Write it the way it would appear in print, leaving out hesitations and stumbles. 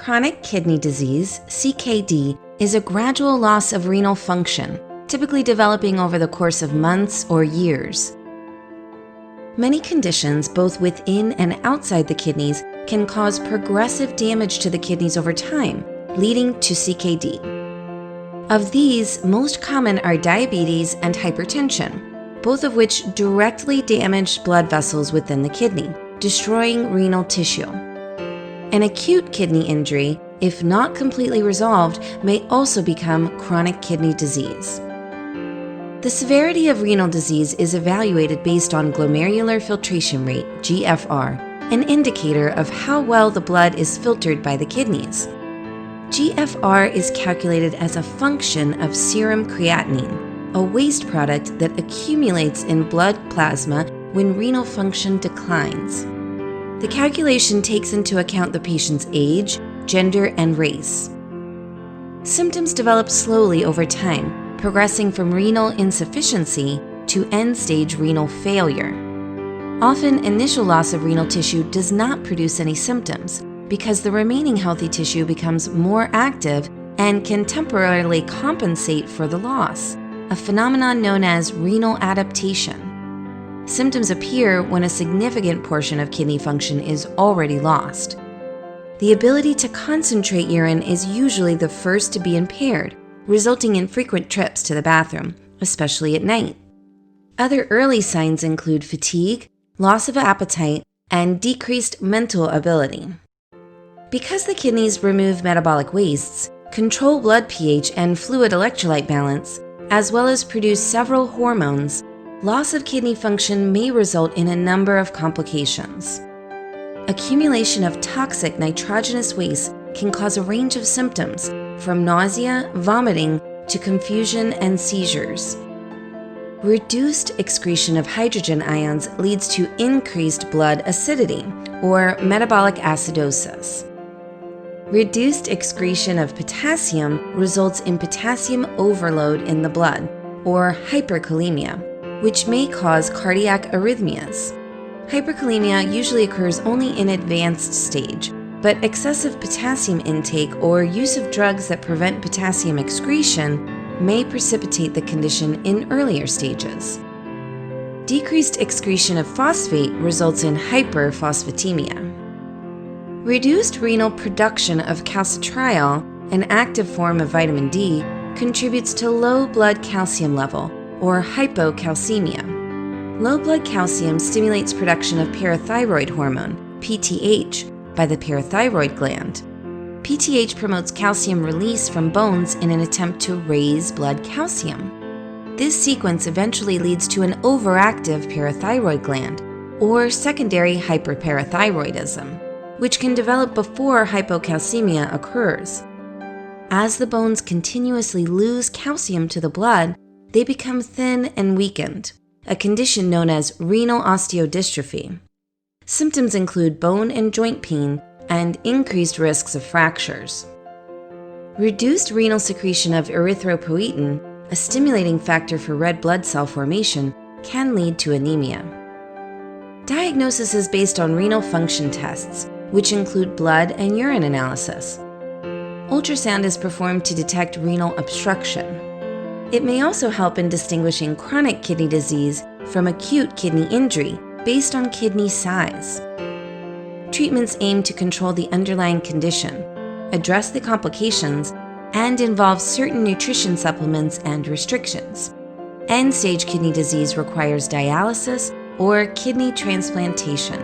Chronic kidney disease, CKD, is a gradual loss of renal function, typically developing over the course of months or years. Many conditions, both within and outside the kidneys, can cause progressive damage to the kidneys over time, leading to CKD. Of these, most common are diabetes and hypertension, both of which directly damage blood vessels within the kidney, destroying renal tissue. An acute kidney injury, if not completely resolved, may also become chronic kidney disease. The severity of renal disease is evaluated based on glomerular filtration rate, GFR, an indicator of how well the blood is filtered by the kidneys. GFR is calculated as a function of serum creatinine, a waste product that accumulates in blood plasma when renal function declines. The calculation takes into account the patient's age, gender, and race. Symptoms develop slowly over time, progressing from renal insufficiency to end-stage renal failure. Often, initial loss of renal tissue does not produce any symptoms because the remaining healthy tissue becomes more active and can temporarily compensate for the loss, a phenomenon known as renal adaptation. Symptoms appear when a significant portion of kidney function is already lost. The ability to concentrate urine is usually the first to be impaired, resulting in frequent trips to the bathroom, especially at night. Other early signs include fatigue, loss of appetite, and decreased mental ability. Because the kidneys remove metabolic wastes, control blood pH and fluid electrolyte balance, as well as produce several hormones, loss of kidney function may result in a number of complications. Accumulation of toxic nitrogenous waste can cause a range of symptoms, from nausea, vomiting, to confusion and seizures. Reduced excretion of hydrogen ions leads to increased blood acidity, or metabolic acidosis. Reduced excretion of potassium results in potassium overload in the blood, or hyperkalemia, which may cause cardiac arrhythmias. Hyperkalemia usually occurs only in advanced stage, but excessive potassium intake or use of drugs that prevent potassium excretion may precipitate the condition in earlier stages. Decreased excretion of phosphate results in hyperphosphatemia. Reduced renal production of calcitriol, an active form of vitamin D, contributes to low blood calcium level, or hypocalcemia. Low blood calcium stimulates production of parathyroid hormone, PTH, by the parathyroid gland. PTH promotes calcium release from bones in an attempt to raise blood calcium. This sequence eventually leads to an overactive parathyroid gland, or secondary hyperparathyroidism, which can develop before hypocalcemia occurs. As the bones continuously lose calcium to the blood, they become thin and weakened, a condition known as renal osteodystrophy. Symptoms include bone and joint pain and increased risks of fractures. Reduced renal secretion of erythropoietin, a stimulating factor for red blood cell formation, can lead to anemia. Diagnosis is based on renal function tests, which include blood and urine analysis. Ultrasound is performed to detect renal obstruction. It may also help in distinguishing chronic kidney disease from acute kidney injury based on kidney size. Treatments aim to control the underlying condition, address the complications, and involve certain nutrition supplements and restrictions. End-stage kidney disease requires dialysis or kidney transplantation.